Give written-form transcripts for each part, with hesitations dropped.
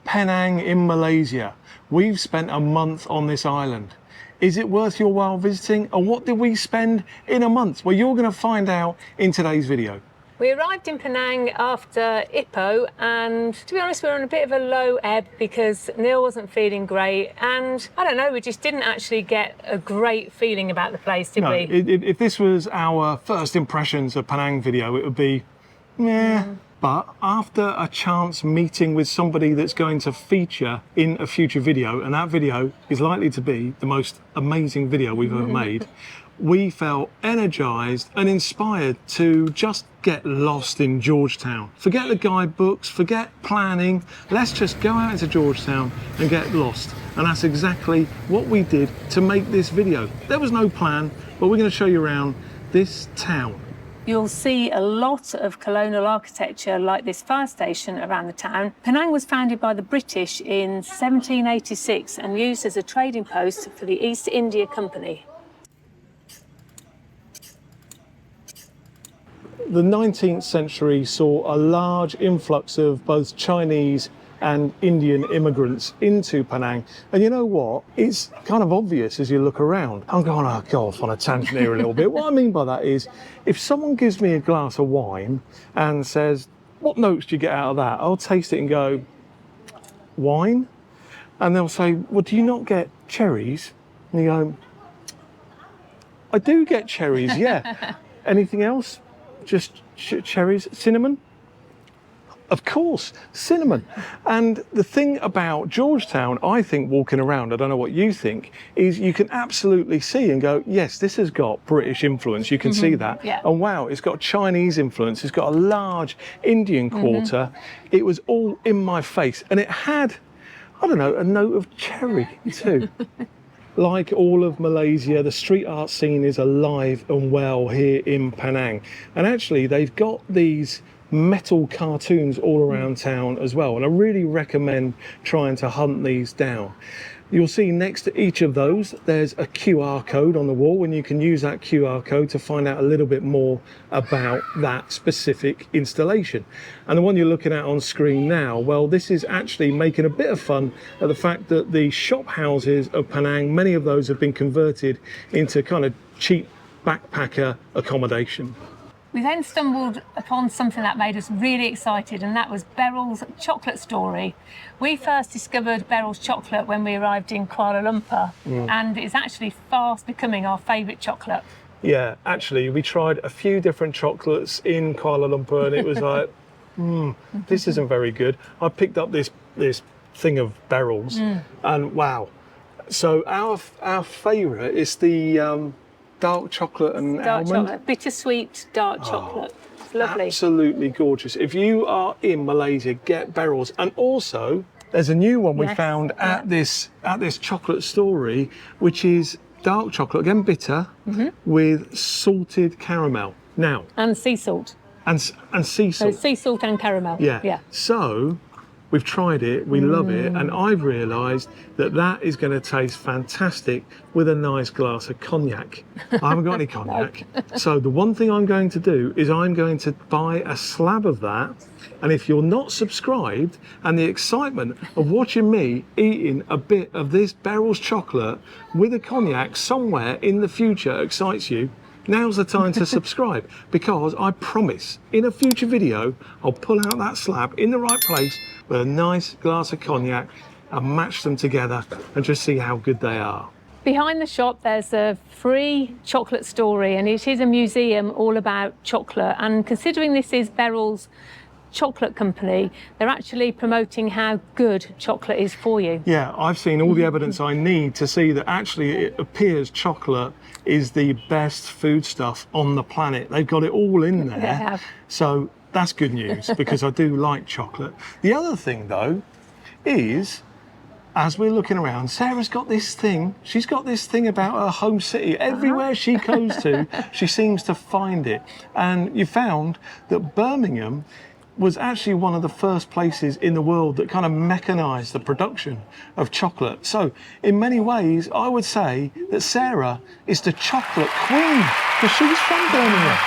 Penang in Malaysia. We've spent a month on this island. Is it worth your while visiting? And what did we spend in a month? Well, you're going to find out in today's video. We arrived in Penang after Ipoh, and to be honest, we were on a bit of a low ebb because Neil wasn't feeling great, and I don't know, we just didn't actually get a great feeling about the place, did we? If this was our first impressions of Penang video, it would be, meh. But after a chance meeting with somebody that's going to feature in a future video, and that video is likely to be the most amazing video we've ever made, we felt energized and inspired to just get lost in Georgetown. Forget the guidebooks, forget planning. Let's just go out into Georgetown and get lost. And that's exactly what we did to make this video. There was no plan, but we're going to show you around this town. You'll see a lot of colonial architecture like this fire station around the town. Penang was founded by the British in 1786 and used as a trading post for the East India Company. The 19th century saw a large influx of both Chinese and Indian immigrants into Penang. And you know what? It's kind of obvious as you look around. I'm going to go off on a tangent here a little bit. What I mean by that is, if someone gives me a glass of wine and says, what notes do you get out of that? I'll taste it and go, wine? And they'll say, well, do you not get cherries? And you go, I do get cherries, yeah. Anything else? Just cherries? Cinnamon? Of course, cinnamon. And the thing about Georgetown, I think, walking around, I don't know what you think, is you can absolutely see and go, yes, this has got British influence. You can see that. Yeah. And wow, it's got Chinese influence. It's got a large Indian quarter. It was all in my face. And it had, I don't know, a note of cherry too. Like all of Malaysia, the street art scene is alive and well here in Penang. And actually, they've got these metal cartoons all around town as well, and I really recommend trying to hunt these down. You'll see next to each of those there's a QR code on the wall, and you can use that QR code to find out a little bit more about that specific installation. And the one you're looking at on screen now, well, this is actually making a bit of fun at the fact that the shop houses of Penang, many of those have been converted into kind of cheap backpacker accommodation. We then stumbled upon something that made us really excited, and that was Beryl's chocolate story. We first discovered Beryl's chocolate when we arrived in Kuala Lumpur, and it's actually fast becoming our favourite chocolate. Yeah, actually, we tried a few different chocolates in Kuala Lumpur, and it was like, this isn't very good. I picked up this thing of Beryl's, and wow. So our favourite is the dark chocolate and dark almond. Chocolate, bittersweet dark chocolate. It's lovely. Absolutely gorgeous. If you are in Malaysia, get Beryl's. And also, there's a new one we found at this chocolate story, which is dark chocolate, again bitter, with salted caramel. Now. And sea salt. And sea salt. So sea salt and caramel. Yeah. So we've tried it, we love it, and I've realised that that is going to taste fantastic with a nice glass of cognac. I haven't got any cognac. So the one thing I'm going to do is I'm going to buy a slab of that, and if you're not subscribed and the excitement of watching me eating a bit of this Beryl's chocolate with a cognac somewhere in the future excites you, now's the time to subscribe, because I promise in a future video I'll pull out that slab in the right place with a nice glass of cognac and match them together and just see how good they are. Behind the shop there's a free chocolate story, and it is a museum all about chocolate, and considering this is Beryl's chocolate company, they're actually promoting how good chocolate is for you. Yeah, I've seen all the evidence I need to see that actually it appears chocolate is the best foodstuff on the planet. They've got it all in there. They have. So that's good news because I do like chocolate. The other thing though is, as we're looking around, Sarah's got this thing. She's got this thing about her home city. Everywhere she goes to, she seems to find it. And you found that Birmingham was actually one of the first places in the world that kind of mechanised the production of chocolate. So in many ways, I would say that Sarah is the chocolate queen because she's from Birmingham.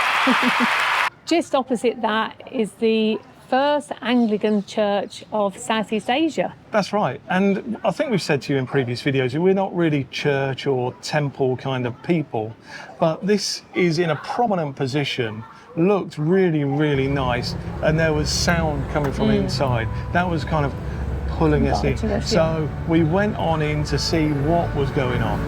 Just opposite that is the first Anglican church of Southeast Asia. That's right. And I think we've said to you in previous videos, we're not really church or temple kind of people, but this is in a prominent position, looked really, really nice, and there was sound coming from inside. That was kind of pulling us in. So we went on in to see what was going on.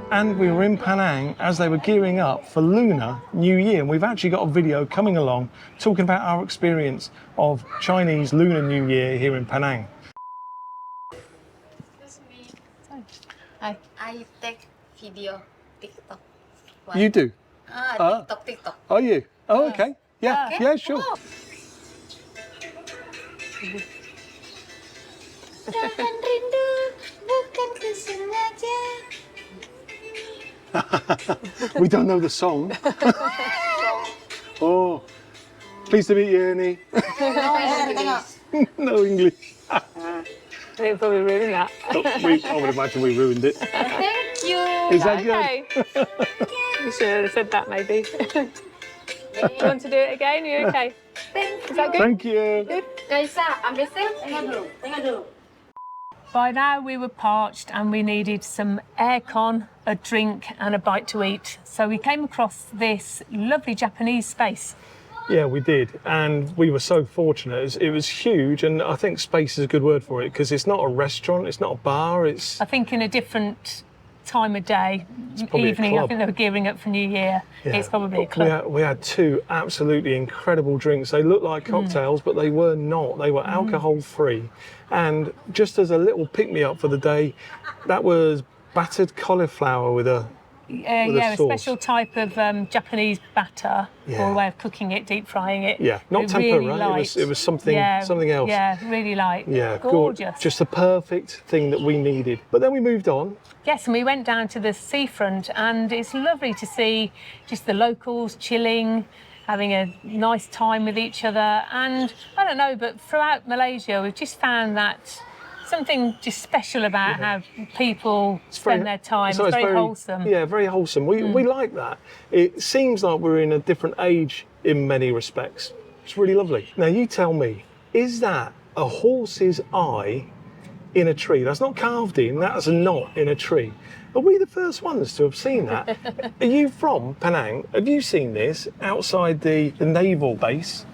And we were in Penang as they were gearing up for Lunar New Year. And we've actually got a video coming along talking about our experience of Chinese Lunar New Year here in Penang. Excuse me. I take video TikTok. What? You do? TikTok. Are you? Oh, okay. Yeah, Okay. yeah, sure. Oh. Jangan rindu, bukan kesengaja. We don't know the song. Oh, pleased to meet you, Ernie. No English. They probably ruined that. I would imagine we ruined it. Thank you. Is that good? Okay. You should have said that maybe. Do you want to do it again? Are you okay? Is that good? Thank you. Kaisa, ambil sel. Tengok dulu. By now we were parched and we needed some aircon, a drink and a bite to eat. So we came across this lovely Japanese space. Yeah, we did, and we were so fortunate. It was huge, and I think space is a good word for it because it's not a restaurant, it's not a bar, it's... I think in a different time of day, probably a evening, I club. think they were gearing up for New Year. Yeah. It's probably a club. We had two absolutely incredible drinks. They looked like cocktails, but they were not. They were alcohol-free. And just as a little pick-me-up for the day, that was battered cauliflower with a A sauce. special type of Japanese batter, Yeah. or a way of cooking it, deep frying it. Yeah, not It tempura. really light. It was something else. Yeah, really light. Yeah, gorgeous. Just the perfect thing that we needed. But then we moved on. Yes, and we went down to the seafront, and it's lovely to see just the locals chilling, having a nice time with each other. And I don't know, but throughout Malaysia, we've just found that something just special about how people spend their time. So it's very wholesome. Yeah, very wholesome. We like that. It seems like we're in a different age in many respects. It's really lovely. Now, you tell me, is that a horse's eye in a tree? That's not carved in, that's a knot in a tree. Are we the first ones to have seen that? Are you from Penang? Have you seen this outside the naval base?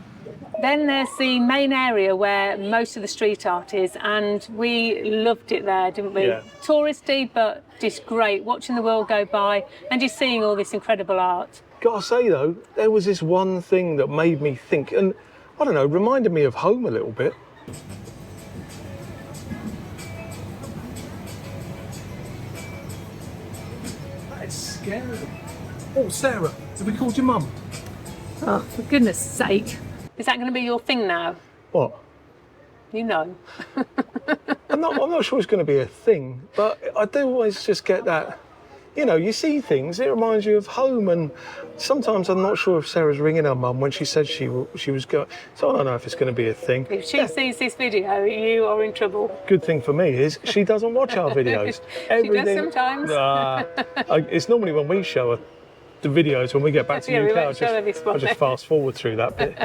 Then there's the main area where most of the street art is, and we loved it there, didn't we? Yeah. Touristy, but just great, watching the world go by and just seeing all this incredible art. Gotta say though, there was this one thing that made me think, and I don't know, reminded me of home a little bit. That is scary. Oh, Sarah, have we called your mum? Oh, for goodness sake. Is that going to be your thing now? What? You know. I'm not sure it's going to be a thing, but I do always just get that, you know, you see things, it reminds you of home, and sometimes I'm not sure if Sarah's ringing her mum when she said she was going, so I don't know if it's going to be a thing. If she sees this video, you are in trouble. Good thing for me is she doesn't watch our videos. She does sometimes. It's normally when we show her the videos when we get back to Yeah, the we UK, won't show her this one. I'll just fast forward through that bit.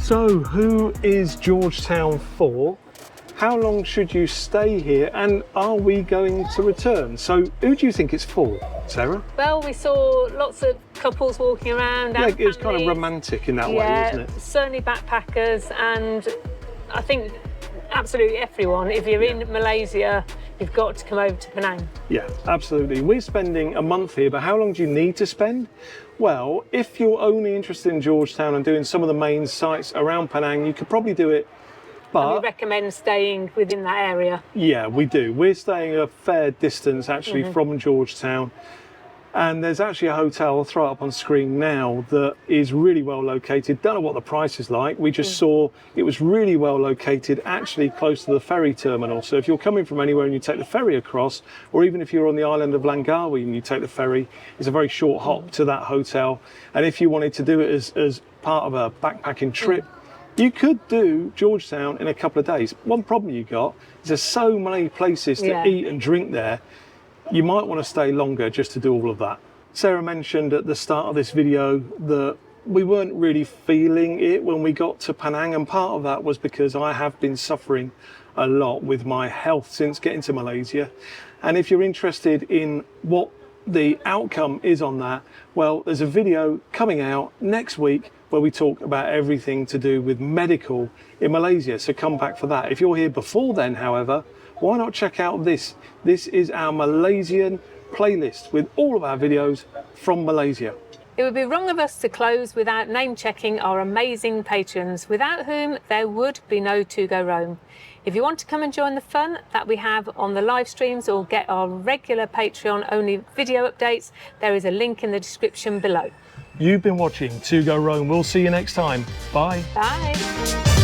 So, who is Georgetown for? how long should you stay here, and are we going to return? So who do you think it's for, Sarah? Well, we saw lots of couples walking around. Yeah, and it was kind of families. romantic in that way, Yeah, wasn't it? certainly backpackers, and I think absolutely everyone. If you're in Malaysia, you've got to come over to Penang. Yeah, absolutely. We're spending a month here, but how long do you need to spend? Well, if you're only interested in Georgetown and doing some of the main sites around Penang, you could probably do it. And we But recommend staying within that area. yeah, we do. We're staying a fair distance actually from Georgetown. And there's actually a hotel, I'll throw it up on screen now, that is really well located. Don't know what the price is like. We just saw it was really well located, actually close to the ferry terminal. So if you're coming from anywhere and you take the ferry across, or even if you're on the island of Langkawi and you take the ferry, it's a very short hop to that hotel. And if you wanted to do it as part of a backpacking trip, you could do Georgetown in a couple of days. One problem you got is there's so many places to eat and drink there. You might want to stay longer just to do all of that. Sarah mentioned at the start of this video that we weren't really feeling it when we got to Penang, and part of that was because I have been suffering a lot with my health since getting to Malaysia. And if you're interested in what the outcome is on that, well, there's a video coming out next week where we talk about everything to do with medical in Malaysia, so come back for that. If you're here before then, however, why not check out this? This is our Malaysian playlist with all of our videos from Malaysia. It would be wrong of us to close without name-checking our amazing patrons, without whom there would be no To Go Rome. If you want to come and join the fun that we have on the live streams or get our regular Patreon-only video updates, there is a link in the description below. You've been watching To Go Rome. We'll see you next time. Bye. Bye.